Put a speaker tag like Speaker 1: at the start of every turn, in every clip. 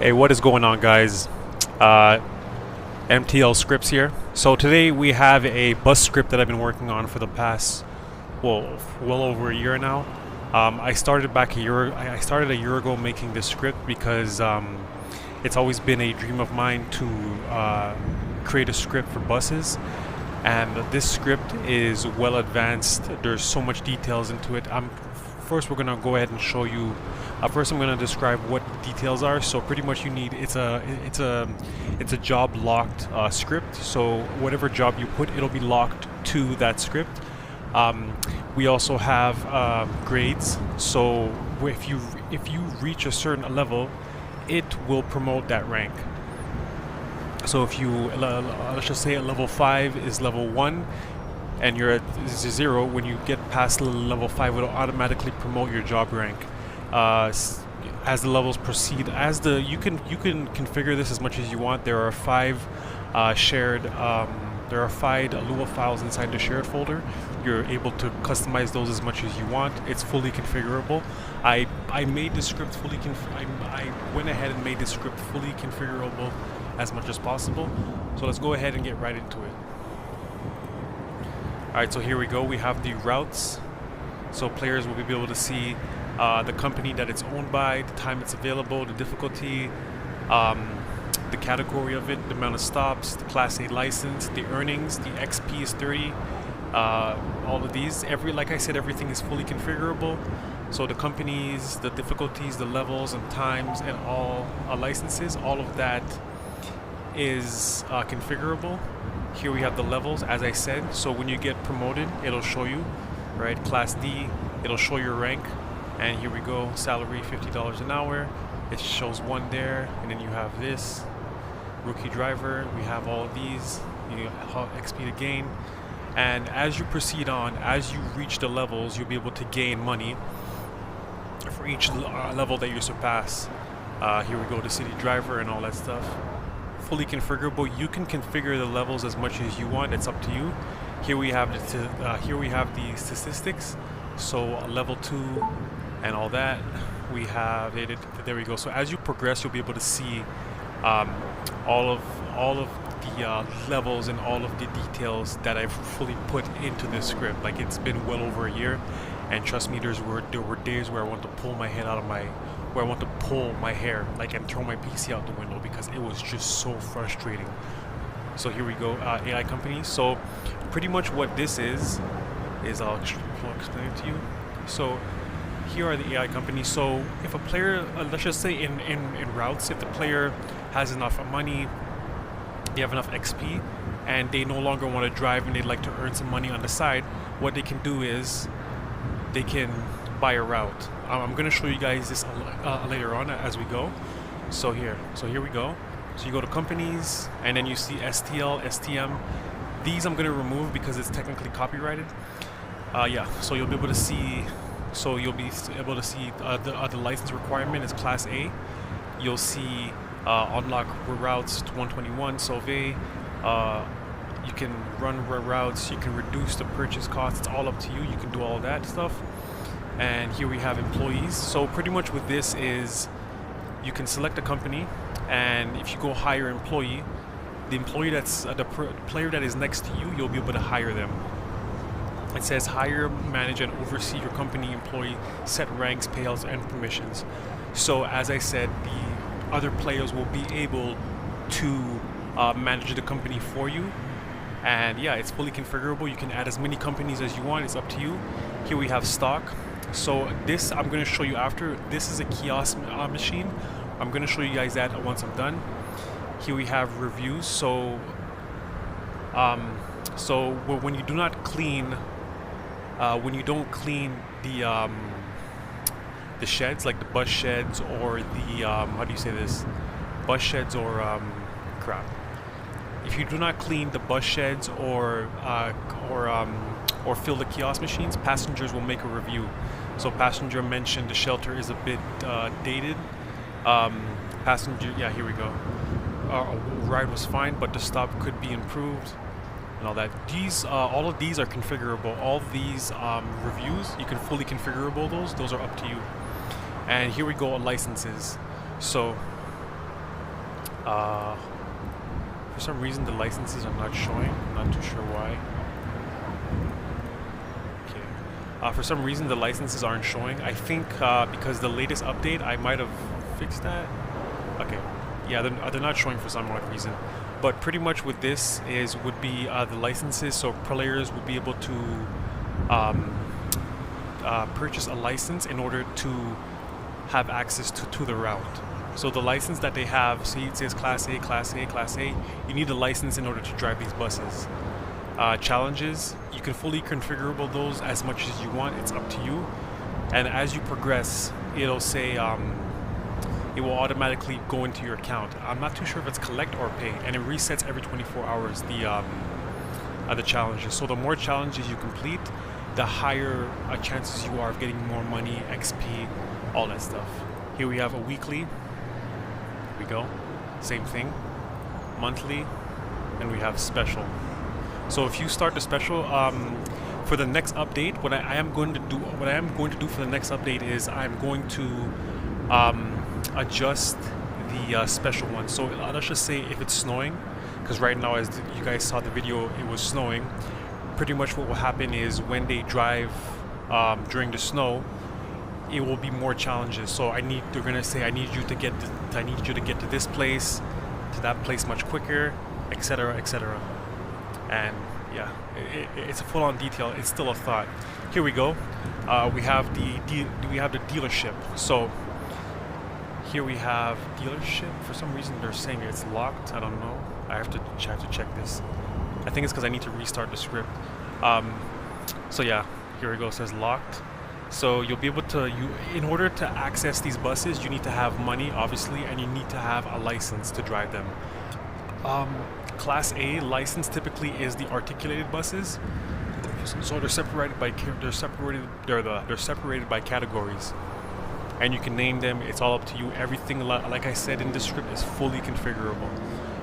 Speaker 1: Hey, what is going on, guys? MTL-SCRIPTS here. So today we have a bus script that I've been working on for the past, well over a year now. I started a year ago making this script because it's always been a dream of mine to create a script for buses. And this script is well advanced. There's so much details into it. First, we're gonna go ahead and show you. First, I'm gonna describe what details are. So pretty much, you need it's a job locked script. So whatever job you put, it'll be locked to that script. We also have grades. So if you reach a certain level, it will promote that rank. So if you let's just say at level 5 is level 1 and you're at 0, when you get past level 5, it'll automatically promote your job rank. As the levels proceed, you can configure this as much as you want. There are 5 Lua files inside the shared folder. You're able to customize those as much as you want. It's fully configurable. I made the script fully I went ahead and made the script fully configurable as much as possible. So let's go ahead and get right into it. Alright, so here we go. We have the routes. So players will be able to see the company that it's owned by, the time it's available, the difficulty, the category of it, the amount of stops, the Class A license, the earnings, the XP is 30, all of these. Like I said, everything is fully configurable. So the companies, the difficulties, the levels and times, and all licenses, all of that is configurable. Here we have the levels, as I said. So when you get promoted, it'll show you, right? Class D, it'll show your rank. And here we go, salary $50 an hour. It shows 1 there, and then you have this rookie driver. We have all of these. You have XP to gain. And as you proceed on, as you reach the levels, you'll be able to gain money for each level that you surpass. Here we go, the city driver and all that stuff. Fully configurable. You can configure the levels as much as you want. It's up to you. Here we have the statistics. So level 2 and all that. We have it. There we go. So as you progress, you'll be able to see all of the levels and all of the details that I've fully put into this script. Like, it's been well over a year, and trust me, there were days where I want to pull my head out of where I want to pull my hair, like, and throw my PC out the window because it was just so frustrating. So here we go, AI companies. So pretty much what this is I'll explain it to you. So here are the AI companies. So if a player, let's just say in routes, if the player has enough money, they have enough XP, and they no longer want to drive and they'd like to earn some money on the side, what they can do is they can buy a route. I'm going to show you guys this later on as we go. So here we go. So you go to companies, and then you see STL, STM. These I'm going to remove because it's technically copyrighted. Yeah, so you'll be able to see. So you'll be able to see the license requirement is Class A. You'll see unlock routes to 121. Sauve. You can run routes. You can reduce the purchase cost. It's all up to you. You can do all that stuff. And here we have employees. So pretty much with this is you can select a company, and if you go hire employee, the employee that's the player that is next to you, you'll be able to hire them. It says hire, manage, and oversee your company employee, set ranks, payouts, and permissions. So as I said, the other players will be able to manage the company for you. And yeah, it's fully configurable. You can add as many companies as you want. It's up to you. Here we have stock. So this I'm going to show you after. This is a kiosk machine. I'm going to show you guys that once I'm done. Here we have reviews. So when you do not clean, when you don't clean the sheds, like the bus sheds or the how do you say this? Bus sheds or crap. If you do not clean the bus sheds or fill the kiosk machines, passengers will make a review. So passenger mentioned the shelter is a bit dated. Passenger, yeah, here we go. Ride was fine, but the stop could be improved, and all that. These, all of these are configurable. All these reviews, you can fully configurable those. Those are up to you. And here we go on licenses. So For some reason the licenses are not showing. I'm not too sure why. Okay. For some reason the licenses aren't showing. I think because the latest update I might have fixed that. Okay. Yeah, they're not showing for some odd reason. But pretty much with this would be the licenses, so players would be able to purchase a license in order to have access to the route. So the license that they have, see it says Class A, Class A, Class A, you need a license in order to drive these buses. Challenges, you can fully configurable those as much as you want, it's up to you. And as you progress, it'll say, it will automatically go into your account. I'm not too sure if it's collect or pay, and it resets every 24 hours the challenges. So the more challenges you complete, the higher chances you are of getting more money, XP, all that stuff. Here we have a weekly. Here we go. Same thing. Monthly, and we have special. So if you start the special, for the next update, what I am going to do for the next update is I'm going to adjust the special one. So let's just say if it's snowing, because right now, as you guys saw the video, it was snowing. Pretty much what will happen is when they drive during the snow, it will be more challenges. So they're gonna say I need you to get to this place, to that place much quicker, etc., etc. And yeah, it's a full-on detail. It's still a thought. Here we go. We have the dealership. So here we have dealership. For some reason they're saying it's locked. I don't know. I have to check this. I think it's because I need to restart the script. So yeah, here we go. It says locked. So you'll be able to, in order to access these buses, you need to have money, obviously, and you need to have a license to drive them. Class A license typically is the articulated buses. So they're separated by categories, and you can name them. It's all up to you. Everything, like I said in this script, is fully configurable.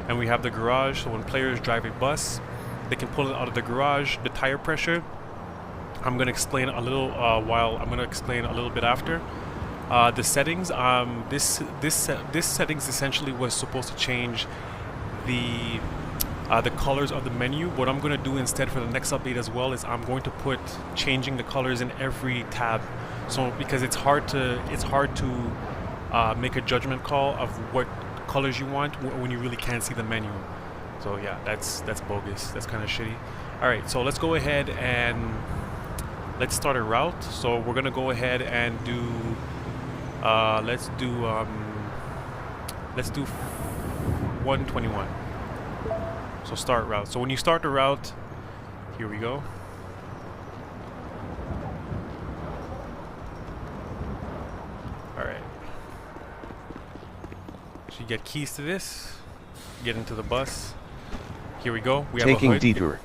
Speaker 1: And we have the garage. So when players drive a bus, they can pull it out of the garage. The tire pressure, I'm going to explain a little I'm going to explain a little bit after. The settings, this settings essentially was supposed to change the colors of the menu. What I'm going to do instead for the next update as well is I'm going to put changing the colors in every tab. So because it's hard to make a judgment call of what colors you want when you really can't see the menu. So yeah, that's bogus. That's kind of shitty. All right, so let's go ahead and let's start a route. So we're gonna go ahead and do let's do 121. So start route. So when you start the route, here we go. All right. So you get keys to this. Get into the bus. Here we go. We have
Speaker 2: taking
Speaker 1: a hood.
Speaker 2: detour.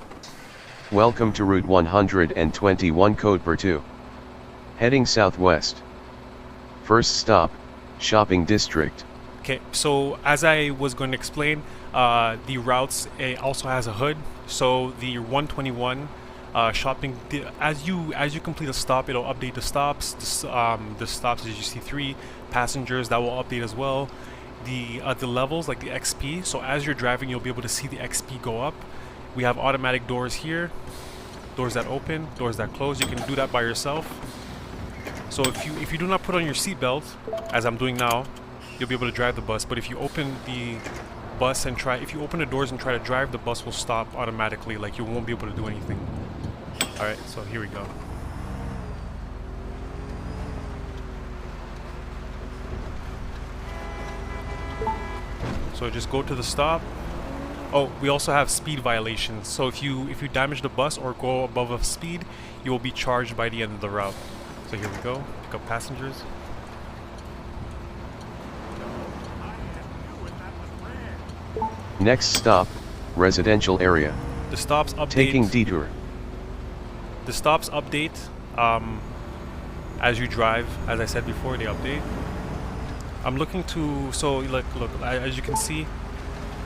Speaker 2: Welcome to Route 121 code per 2. Heading southwest. First stop, shopping district.
Speaker 1: Okay, so as I was going to explain, the routes also has a hood. So the 121 shopping, as you complete a stop, it'll update the stops. The stops, as you see, 3 passengers, that will update as well. The levels, like the XP. So as you're driving, you'll be able to see the XP go up. We have automatic doors here, doors that open, doors that close. You can do that by yourself. So if you do not put on your seatbelt, as I'm doing now, you'll be able to drive the bus. But if you open the bus and if you open the doors and try to drive, the bus will stop automatically. Like you won't be able to do anything. All right, so here we go. So just go to the stop. Oh, we also have speed violations. So if you damage the bus or go above a speed, you will be charged by the end of the route. So here we go. Pick up passengers.
Speaker 2: Next stop, residential area.
Speaker 1: The stops update.
Speaker 2: Taking detour.
Speaker 1: The stops update as you drive. As I said before, they update. I'm looking to, so look, as you can see,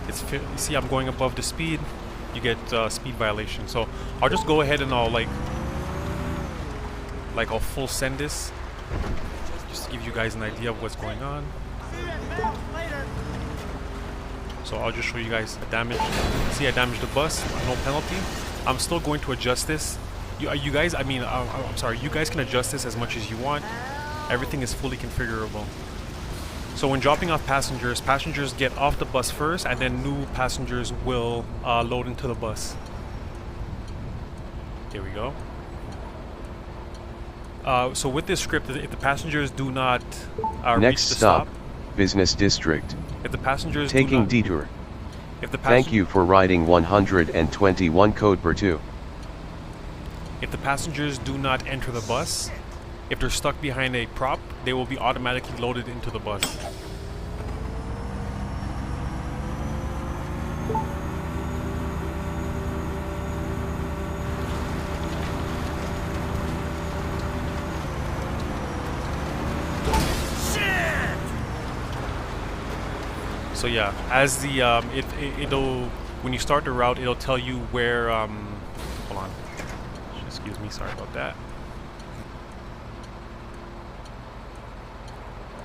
Speaker 1: you see I'm going above the speed, you get speed violation. So I'll just go ahead and I'll full send this, just to give you guys an idea of what's going on. So I'll just show you guys the damage. See, I damaged the bus, no penalty. I'm still going to adjust this. You guys, I mean, I'm sorry, you guys can adjust this as much as you want. Everything is fully configurable. So when dropping off passengers, passengers get off the bus first, and then new passengers will load into the bus. There we go. So with this script, if the passengers do not
Speaker 2: Next
Speaker 1: reach the
Speaker 2: stop, Business District.
Speaker 1: if the passengers
Speaker 2: Taking detour.
Speaker 1: if the
Speaker 2: Thank you for riding 121 code per 2.
Speaker 1: If the passengers do not enter the bus, if they're stuck behind a prop, they will be automatically loaded into the bus. So yeah, as the it'll when you start the route, it'll tell you where hold on. Excuse me, sorry about that.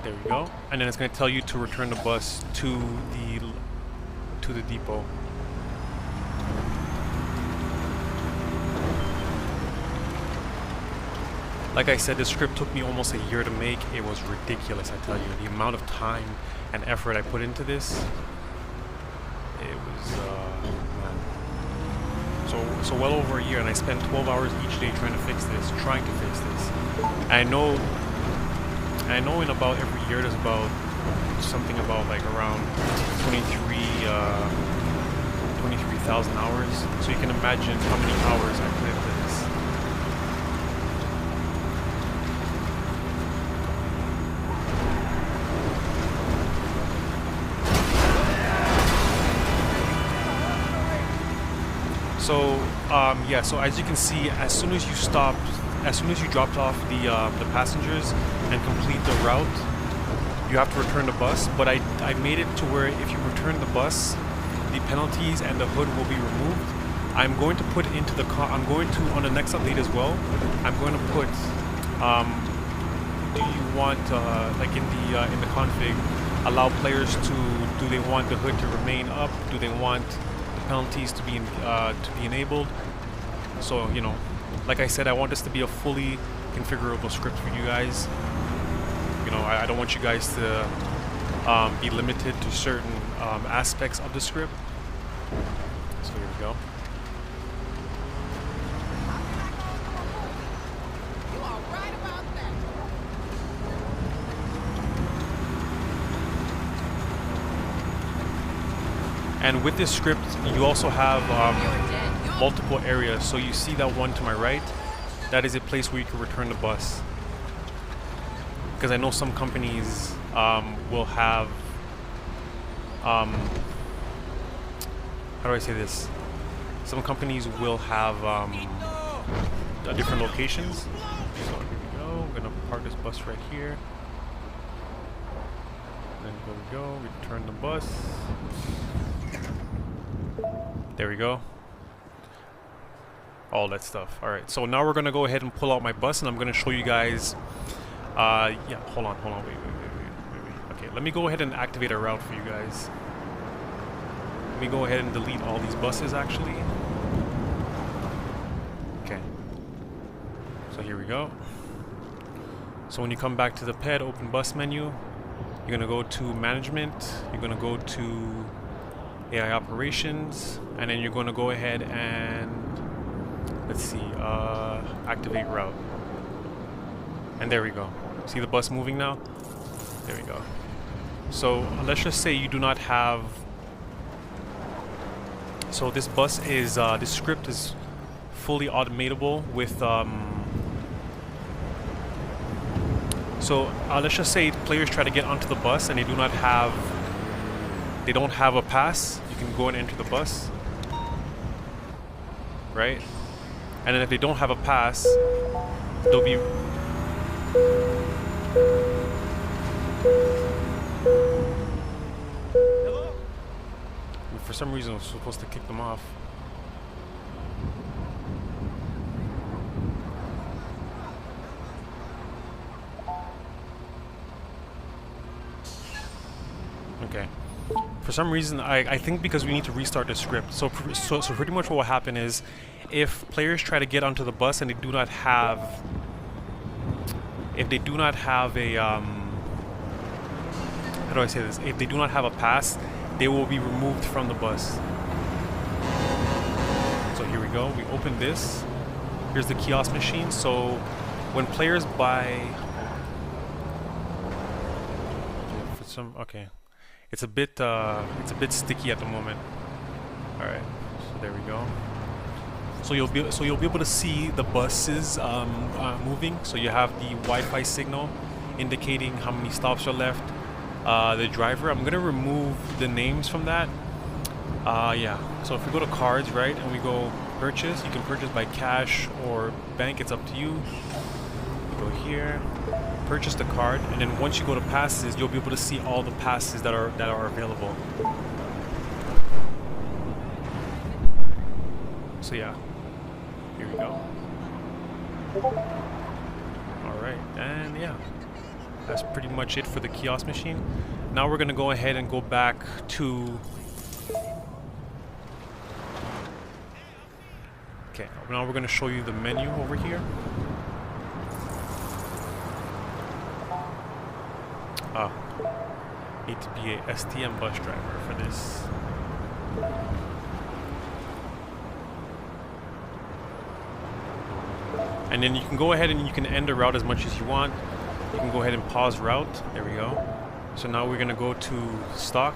Speaker 1: There we go. And then it's going to tell you to return the bus to the depot. Like I said, this script took me almost a year to make. It was ridiculous, I tell you. The amount of time and effort I put into this, it was man. So well over a year, and I spent 12 hours each day trying to fix this. I know in about every year there's about something about like around 23,000 hours. So you can imagine how many hours I put into this. So yeah, so as you can see, as soon as you dropped off the passengers and complete the route, you have to return the bus. But I made it to where if you return the bus, the penalties and the hood will be removed. I'm going to put into the on the next update as well. I'm going to put do you want like in the config, allow players to, do they want the hood to remain up? Do they want the penalties to be enabled? So, you know, like I said, I want this to be a fully configurable script for you guys. You know, I don't want you guys to be limited to certain aspects of the script. So here we go.
Speaker 3: You are right about that.
Speaker 1: And with this script, you also have multiple areas. So you see that one to my right? That is a place where you can return the bus. Because I know some companies will have, how do I say this? Some companies will have different locations. So here we go. I'm gonna park this bus right here. Then here we go. Return the bus. There we go. All that stuff. All right. So now we're gonna go ahead and pull out my bus, and I'm gonna show you guys. Yeah. Hold on. Wait. Okay. Let me go ahead and activate a route for you guys. Let me go ahead and delete all these buses, actually. Okay. So here we go. So when you come back to the PED open bus menu, you're gonna go to management. You're gonna go to AI operations, and then you're going to go ahead and let's see, activate route. And there we go. See the bus moving now? There we go. So let's just say you do not have. So this bus is this script is fully automatable with. So let's just say players try to get onto the bus and they do not have. They don't have a pass. You can go and enter the bus, right? And then if they don't have a pass, they'll be. Hello? For some reason, I was supposed to kick them off. Okay. For some reason, I think because we need to restart the script. So pretty much what will happen is, if players try to get onto the bus and they do not have, if they do not have a how do I say this? If they do not have a pass, they will be removed from the bus. So here we go. We open this. Here's the kiosk machine. So when players buy, for some it's a bit sticky at the moment. All right, so there we go. So you'll be able to see the buses moving. So you have the Wi-Fi signal indicating how many stops are left. The driver, I'm gonna remove the names from that. Yeah, so if we go to cards, right, and we go purchase, you can purchase by cash or bank, it's up to you. Go here, purchase the card, and then once you go to passes, you'll be able to see all the passes that are available. So yeah, here we go. Alright, and yeah, that's pretty much it for the kiosk machine. Now we're gonna go ahead and go back to, okay, now we're gonna show you the menu over here. Need to be a STM bus driver for this. And then you can go ahead and you can end the route as much as you want. You can go ahead and pause route. There we go. So now we're gonna go to stock.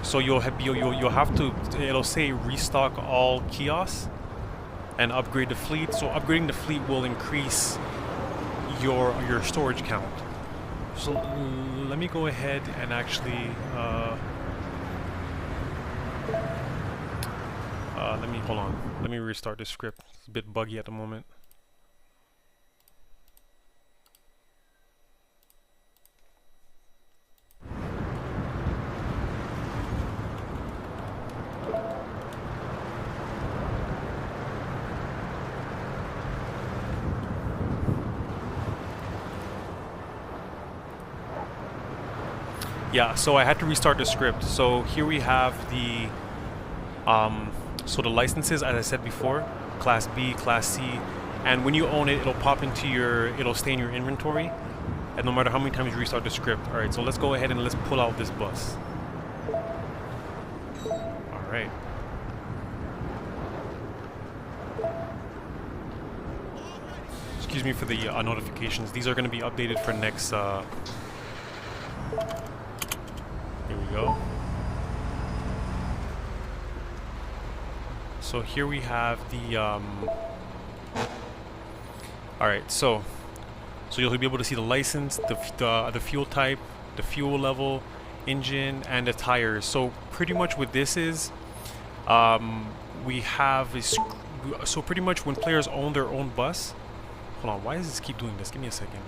Speaker 1: So you'll have to, it'll say restock all kiosks and upgrade the fleet. So upgrading the fleet will increase your storage count. So let me go ahead and actually hold on. Let me restart this script. It's a bit buggy at the moment. Yeah, so I had to restart the script. So here we have the so the licenses, as I said before, Class B, Class C, and when you own it, it'll pop into it'll stay in your inventory, and no matter how many times you restart the script. All right, so let's go ahead and let's pull out this bus. All right. Excuse me for the notifications. These are going to be updated for next. Here we go. So here we have the alright, so you'll be able to see the license, the fuel type, the fuel level, engine, and the tires. So pretty much what this is, we have a so pretty much when players own their own bus. Hold on, why does this keep doing this? Give me a second.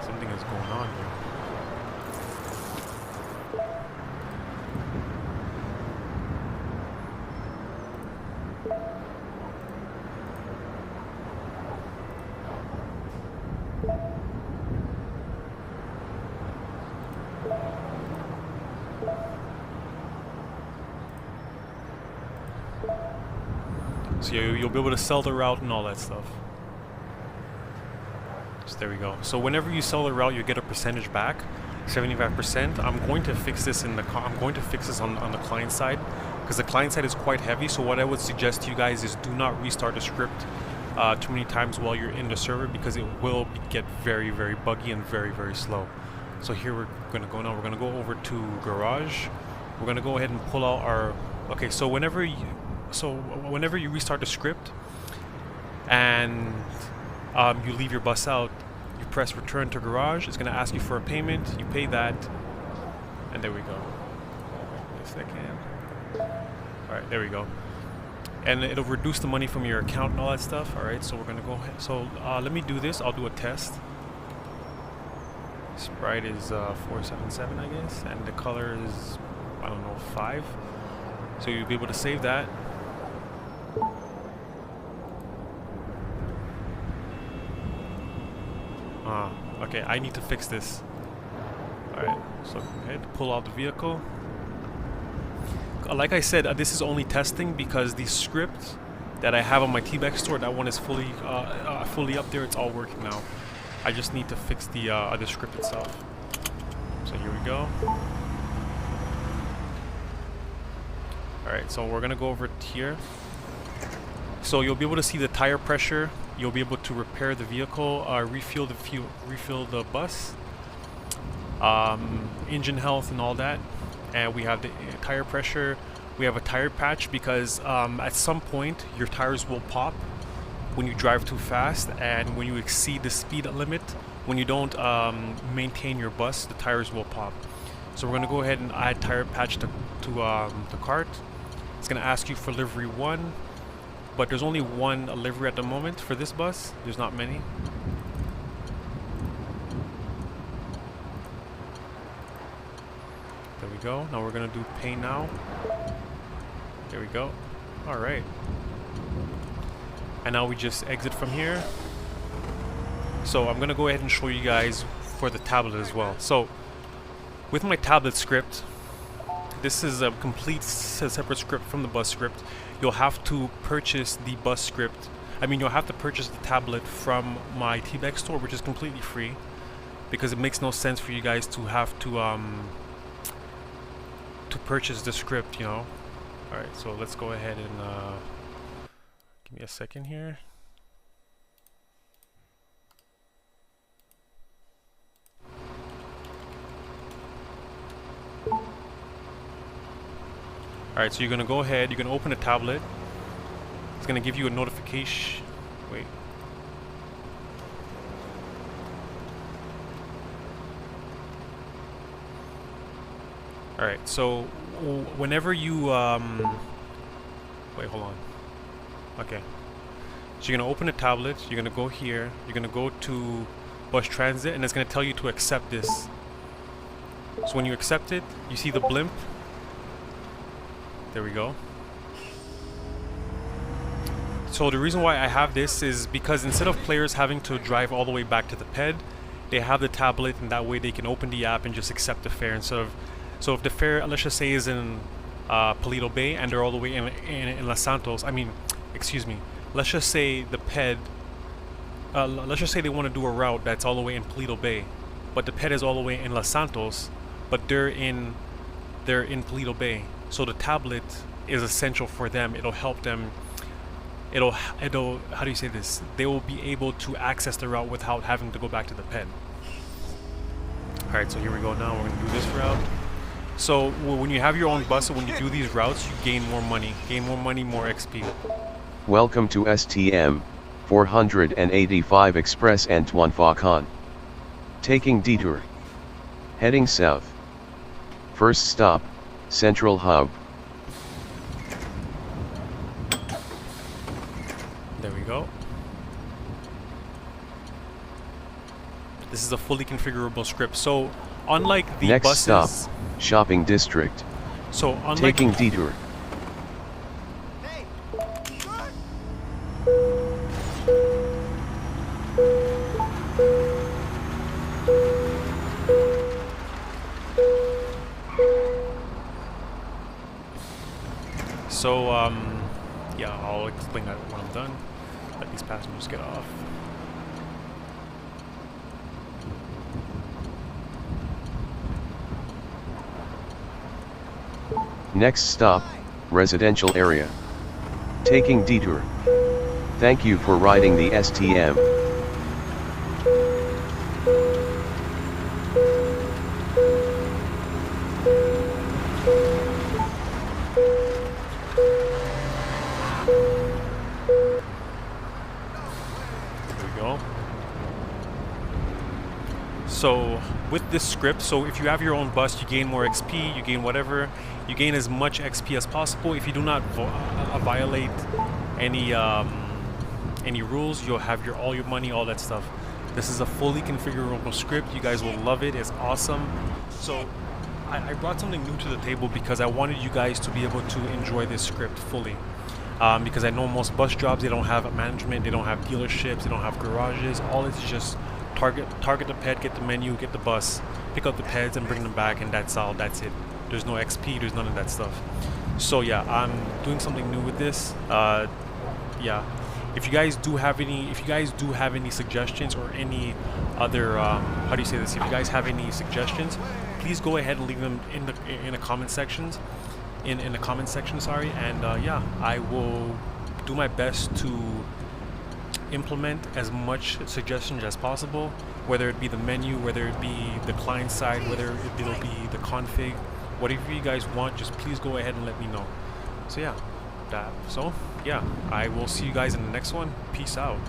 Speaker 1: Something is going on here. So you'll be able to sell the route and all that stuff. So there we go. So whenever you sell the route, you get a percentage back, 75%. I'm going to fix this on the client side, because the client side is quite heavy. So what I would suggest to you guys is do not restart the script too many times while you're in the server, because it will get very, very buggy and very, very slow. So here we're gonna go now. We're gonna go over to garage. We're gonna go ahead and pull out our. Okay, so whenever you restart the script and you leave your bus out, you press return to garage. It's going to ask you for a payment. You pay that, and there we go. Wait a second. Alright, there we go. And it'll reduce the money from your account and all that stuff. Alright, so we're going to go ahead. So let me do this. I'll do a test. Sprite is 477, I guess, and the color is I don't know, 5. So you'll be able to save that. Okay, I need to fix this. Alright, so go ahead, pull out the vehicle. Like I said, this is only testing because the script that I have on my Qbox store, that one is fully up there. It's all working now. I just need to fix the script itself. So here we go. Alright, so we're gonna go over here. So you'll be able to see the tire pressure. You'll be able to repair the vehicle, refill the bus, engine health and all that. And we have the tire pressure. We have a tire patch because at some point your tires will pop when you drive too fast, and when you exceed the speed limit, when you don't maintain your bus, the tires will pop. So we're gonna go ahead and add tire patch to the cart. It's gonna ask you for livery 1. But there's only one livery at the moment for this bus. There's not many. There we go. Now we're gonna do pay now. There we go. All right. And now we just exit from here. So I'm gonna go ahead and show you guys for the tablet as well. So with my tablet script, this is a complete separate script from the bus script. You'll have to purchase the bus script. I mean, you'll have to purchase the tablet from my Qbox store, which is completely free, because it makes no sense for you guys to have to purchase the script, you know. All right, so let's go ahead and give me a second here. Alright, so you're going to go ahead, you're going to open a tablet. It's going to give you a notification. Wait. Alright, so whenever you... wait, hold on. Okay. So you're going to open a tablet, you're going to go here, you're going to go to bus transit, and it's going to tell you to accept this. So when you accept it, you see the blimp. There we go. So the reason why I have this is because instead of players having to drive all the way back to the ped, they have the tablet, and that way they can open the app and just accept the fare instead of... So if the fare, let's just say, is in Paleto Bay and they're all the way in Los Santos, I mean, excuse me, let's just say the ped, let's just say they want to do a route that's all the way in Paleto Bay, but the ped is all the way in Los Santos, but they're in Paleto Bay. So the tablet is essential for them. It'll help them. It'll how do you say this? They will be able to access the route without having to go back to the pen. Alright, so here we go now. We're going to do this route. So when you have your own bus, when you do these routes, you gain more money. More XP.
Speaker 2: Welcome to STM 485 Express Antoine Faucon. Taking detour. Heading south. First stop, Central Hub.
Speaker 1: There we go. This is a fully configurable script. So unlike the
Speaker 2: Next
Speaker 1: buses,
Speaker 2: stop, Shopping District.
Speaker 1: So unlike
Speaker 2: Taking detour.
Speaker 3: Hey,
Speaker 1: So, yeah, I'll explain that when I'm done. Let these passengers get off.
Speaker 2: Next stop, residential area. Taking detour. Thank you for riding the STM.
Speaker 1: So with this script, so if you have your own bus, you gain more XP, you gain whatever, you gain as much XP as possible. If you do not violate any rules, you'll have all your money, all that stuff. This is a fully configurable script. You guys will love it. It's awesome. So I brought something new to the table because I wanted you guys to be able to enjoy this script fully. Because I know most bus jobs, they don't have management, they don't have dealerships, they don't have garages. All it's just target the ped, get the menu, get the bus, pick up the peds and bring them back, and that's all. That's it. There's no XP, there's none of that stuff. So yeah, I'm doing something new with this. Yeah, if you guys do have any suggestions or any other how do you say this? If you guys have any suggestions, please go ahead and leave them in the comment sections. In the comment section, sorry, and yeah, I will do my best to implement as much suggestions as possible, whether it be the menu, whether it be the client side, whether it'll be the config, whatever you guys want. Just please go ahead and let me know. So yeah, I will see you guys in the next one. Peace out.